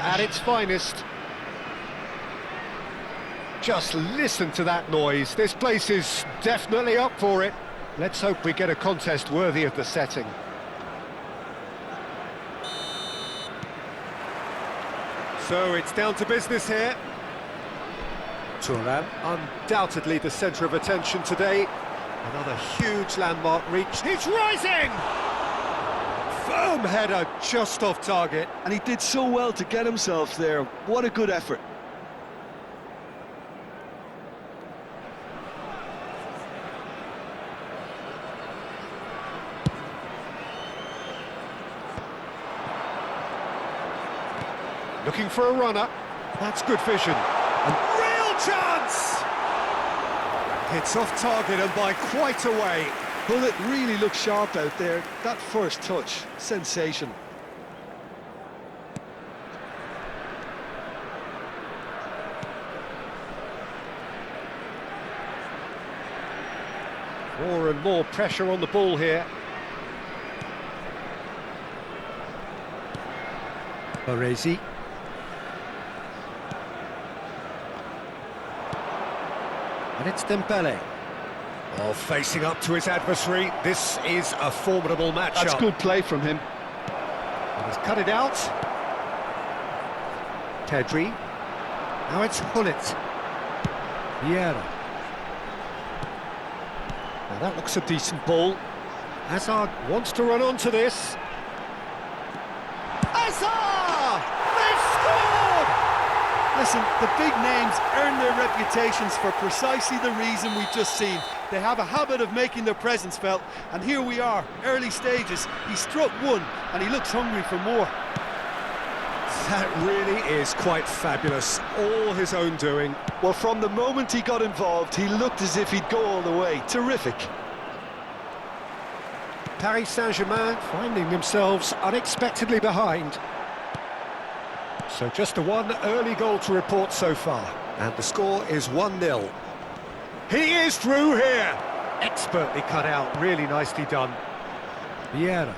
at its finest. Just listen to that noise. This place is definitely up for it. Let's hope we get a contest worthy of the setting. So it's down to business here. Thuram, undoubtedly the centre of attention today. Another huge landmark reached. He's rising! Firm header just off target. And he did so well to get himself there. What a good effort. Looking for a runner. That's good vision. A real chance! Hits off target and by quite a way. Well, it really looks sharp out there. That first touch, sensation. More and more pressure on the ball here. Baresi. And it's Dembele. Oh, facing up to his adversary. This is a formidable matchup. That's good play from him. And he's cut it out. Pedri. Now it's Hullet. Vieira. Now that looks a decent ball. Hazard wants to run onto this. Hazard! They've scored! Listen, the big names earn their reputations for precisely the reason we've just seen. They have a habit of making their presence felt, and here we are, early stages. He struck one, and he looks hungry for more. That really is quite fabulous. All his own doing. Well, from the moment he got involved, he looked as if he'd go all the way. Terrific. Paris Saint-Germain finding themselves unexpectedly behind. So just the one early goal to report so far. And the score is 1-0. He is through here! Expertly cut out, really nicely done. Vieira.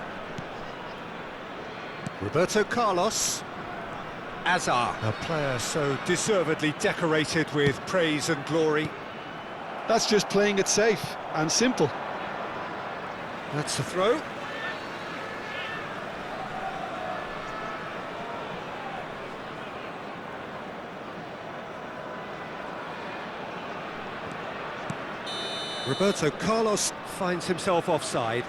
Roberto Carlos. Hazard, a player so deservedly decorated with praise and glory. That's just playing it safe and simple. That's the throw. Roberto Carlos finds himself offside.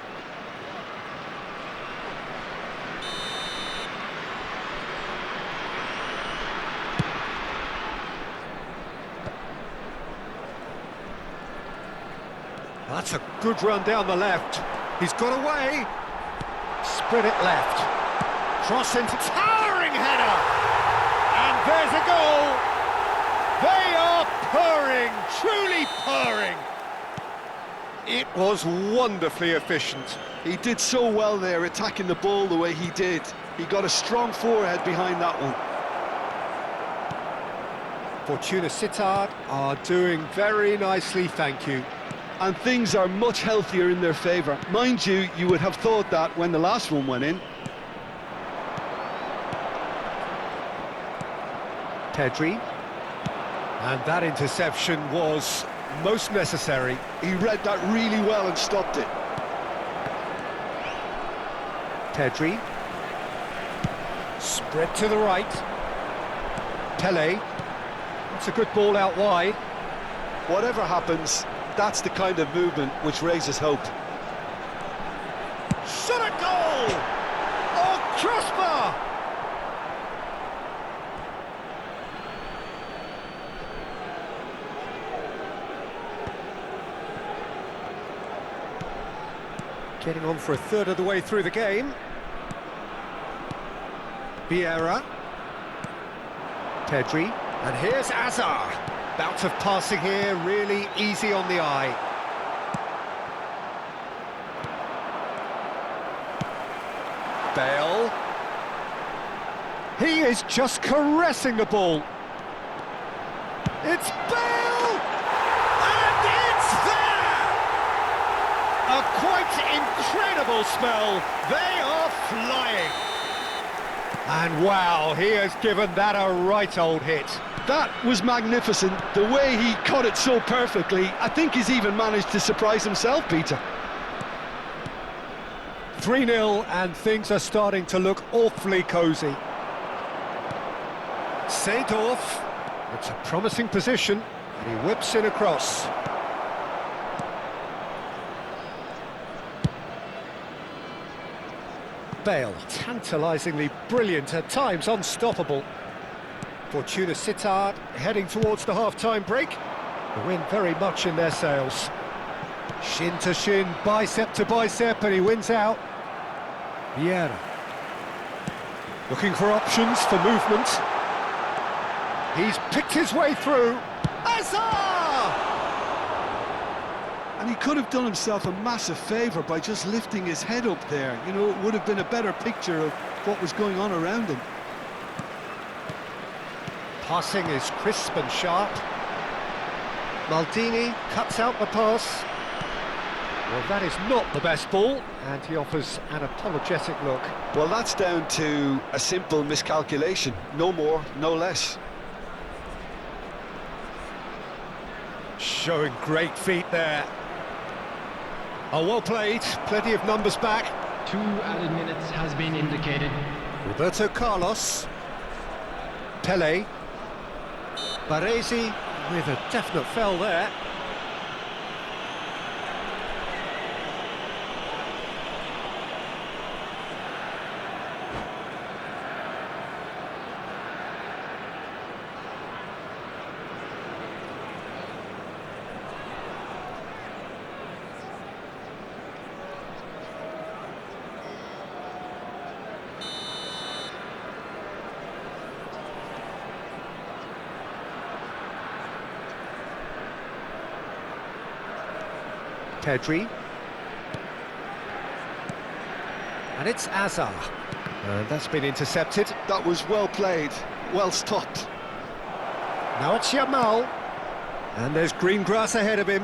That's a good run down the left. He's got away. Spread it left. Cross into towering header. And there's a goal. They are purring, truly purring. It was wonderfully efficient. He did so well there, attacking the ball the way he did. He got a strong forehead behind that one. Fortuna Sittard are doing very nicely, thank you. And things are much healthier in their favour. Mind you, you would have thought that when the last one went in. Pedri. And that interception was most necessary. He read that really well and stopped it. Pedri. Spread to the right. Pele. It's a good ball out wide. Whatever happens, that's the kind of movement which raises hope. Shot a goal! Oh, crossbar! Getting on for a third of the way through the game. Vieira. Pedri. And here's Hazard. Bout of passing here, really easy on the eye. Bale. He is just caressing the ball. It's Bale! And it's there! A quite incredible spell. They are flying. And wow, he has given that a right old hit. That was magnificent. The way he cut it so perfectly, I think he's even managed to surprise himself, Peter. 3-0 and things are starting to look awfully cosy. Seedorf, it's a promising position, and he whips in across. Bale, tantalisingly brilliant, at times unstoppable. Fortuna Sittard heading towards the half-time break. The wind very much in their sails. Shin to shin, bicep to bicep, and he wins out. Vieira. Looking for options for movement. He's picked his way through. Hazard! And he could have done himself a massive favour by just lifting his head up there. You know, it would have been a better picture of what was going on around him. Passing is crisp and sharp. Maldini cuts out the pass. Well, that is not the best ball, and he offers an apologetic look. Well, that's down to a simple miscalculation. No more, no less. Showing great feet there. Oh, well played. Plenty of numbers back. 2 added minutes has been indicated. Roberto Carlos. Pele. Baresi with a definite foul there. Pedri. And it's Azar. And that's been intercepted. That was well played, well stopped. Now it's Yamal. And there's green grass ahead of him.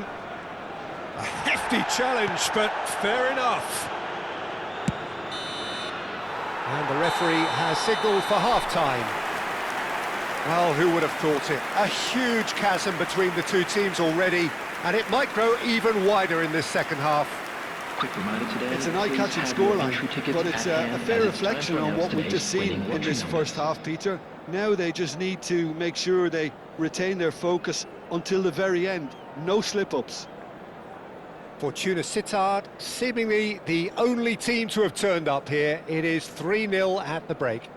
A hefty challenge, but fair enough. And the referee has signalled for half-time. Well, who would have thought it? A huge chasm between the two teams already, and it might grow even wider in this second half. Quick reminder today, It's an eye-catching scoreline, but it's a fair reflection on what we've just seen in this first half, Peter. Now they just need to make sure they retain their focus until the very end. No slip-ups. Fortuna Sittard, seemingly the only team to have turned up here. It is 3-0 at the break.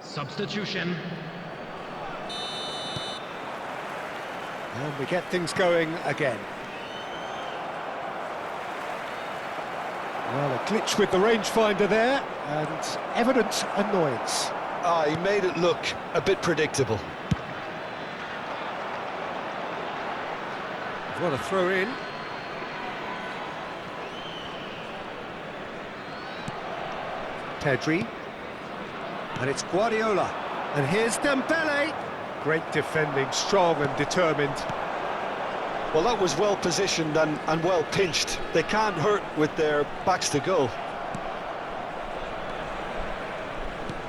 Substitution. And we get things going again. Well, a glitch with the rangefinder there, and evident annoyance. He made it look a bit predictable. What a throw in. Pedri. And it's Guardiola. And here's Dembele. Great defending, strong and determined. Well, that was well positioned and well pinched. They can't hurt with their backs to goal.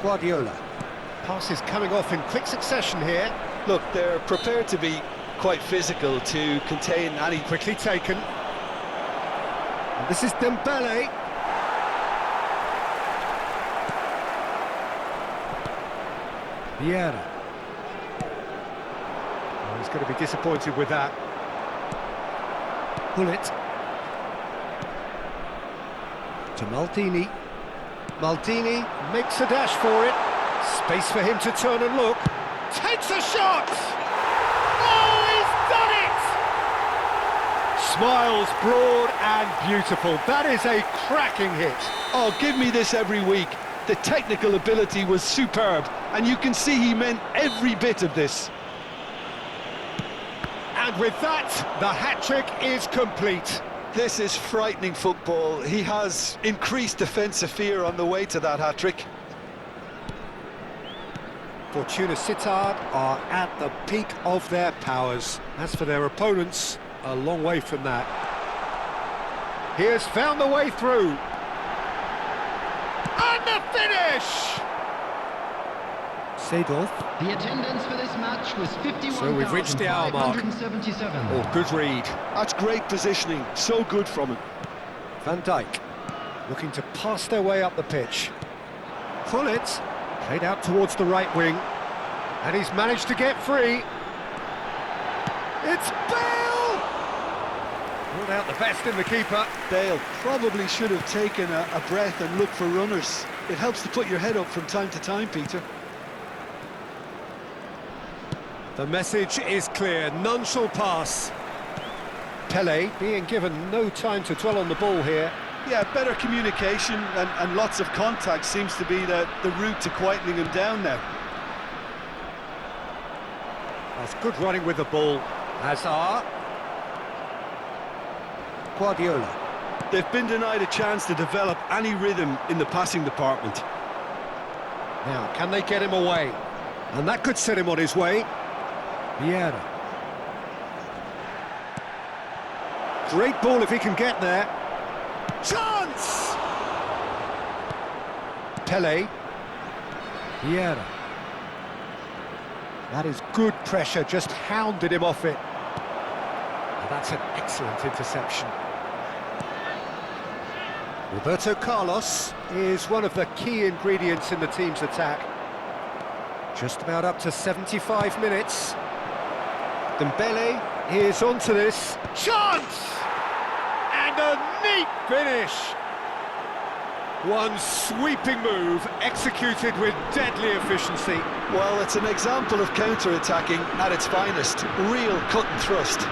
Guardiola. Passes coming off in quick succession here. Look, they're prepared to be quite physical to contain any... Quickly taken. And this is Dembele. Vieira. Oh, he's going to be disappointed with that. Bullet. To Maldini. Maldini makes a dash for it. Space for him to turn and look. Takes a shot! Oh, he's done it! Smiles broad and beautiful. That is a cracking hit. Oh, give me this every week. The technical ability was superb, and you can see he meant every bit of this. And with that, the hat-trick is complete. This is frightening football. He has increased defensive fear on the way to that hat-trick. Fortuna Sittard are at the peak of their powers. As for their opponents, a long way from that. He has found the way through. And the finish! Seedorf. The attendance for this match was So we've reached the hour mark. 51,577. Oh, good read. That's great positioning. So good from him. Van Dijk looking to pass their way up the pitch. Gullit played out towards the right wing, and he's managed to get free. It's Bale! Pulled out the best in the keeper. Bale probably should have taken a breath and looked for runners. It helps to put your head up from time to time, Peter. The message is clear, none shall pass. Pele being given no time to dwell on the ball here. Yeah, better communication and lots of contact seems to be the route to quietening him down now. That's good running with the ball. Hazard. Guardiola. They've been denied a chance to develop any rhythm in the passing department. Now, can they get him away? And that could set him on his way. Vieira. Great ball if he can get there. Chance! Pele. Vieira. That is good pressure, just hounded him off it. And that's an excellent interception. Roberto Carlos is one of the key ingredients in the team's attack. Just about up to 75 minutes. Dembele is onto this. Chance! And a neat finish! One sweeping move executed with deadly efficiency. Well, it's an example of counter-attacking at its finest. Real cut and thrust.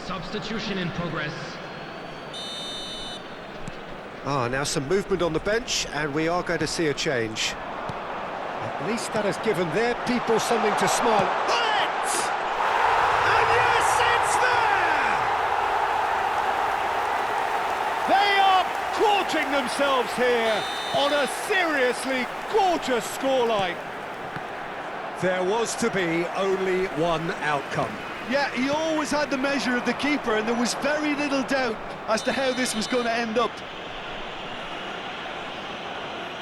Substitution in progress. Now some movement on the bench, and we are going to see a change. At least that has given their people something to smile at. Bullet! And yes, it's there! They are gorging themselves here on a seriously gorgeous scoreline. There was to be only one outcome. Yeah, he always had the measure of the keeper, and there was very little doubt as to how this was going to end up.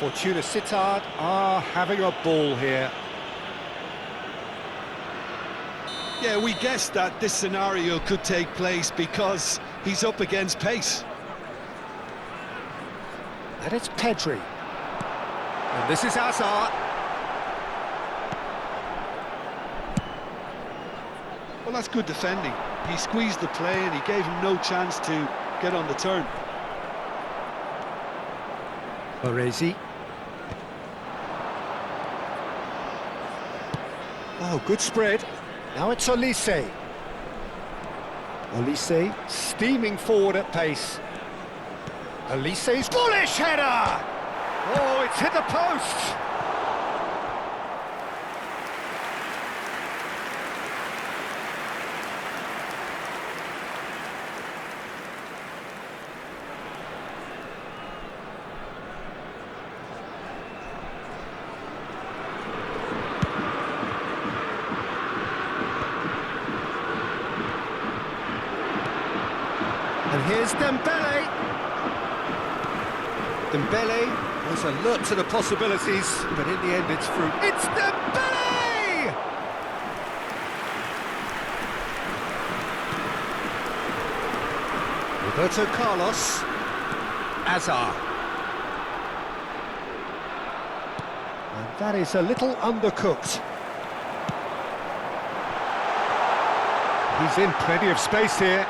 Fortuna Sittard are having a ball here. Yeah, we guessed that this scenario could take place because he's up against pace. And it's Pedri. And this is Hazard. Well, that's good defending. He squeezed the play and he gave him no chance to get on the turn. Baresi. Oh, good spread. Now it's Olise. Olise steaming forward at pace. Olise's bullish header! Oh, it's hit the post! here's Dembele. Dembele was alert to the possibilities, but in the end it's through. It's Dembele! Roberto Carlos. Azar. And that is a little undercooked. He's in plenty of space here.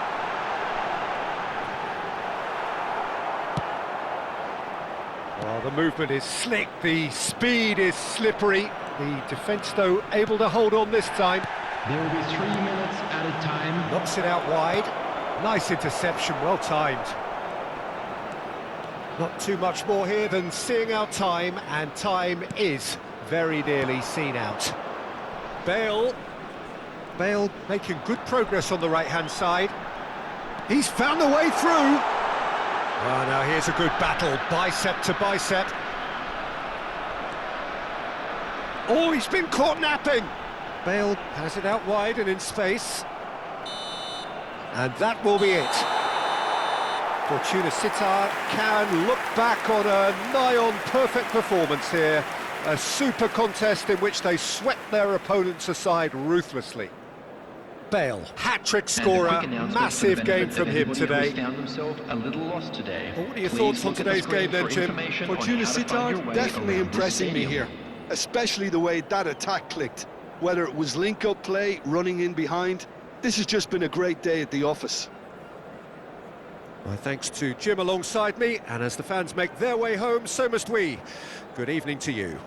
Well, the movement is slick, the speed is slippery. The defence, though, able to hold on this time. There will be 3 minutes added time. Knocks it out wide. Nice interception, well timed. Not too much more here than seeing out time, and time is very nearly seen out. Bale making good progress on the right-hand side. He's found a way through. Oh, now here's a good battle, bicep to bicep. Oh, he's been caught napping. Bale has it out wide and in space. And that will be it. Fortuna Sittard can look back on a nigh-on perfect performance here. A super contest in which they swept their opponents aside ruthlessly. Bale, hat-trick scorer, massive game from him today. Found himself a little lost today. Well, what are your thoughts on today's game then, Jim? Fortuna Sittard definitely impressing me here, especially the way that attack clicked. Whether it was link-up play, running in behind, this has just been a great day at the office. My thanks to Jim alongside me, and as the fans make their way home, so must we. Good evening to you.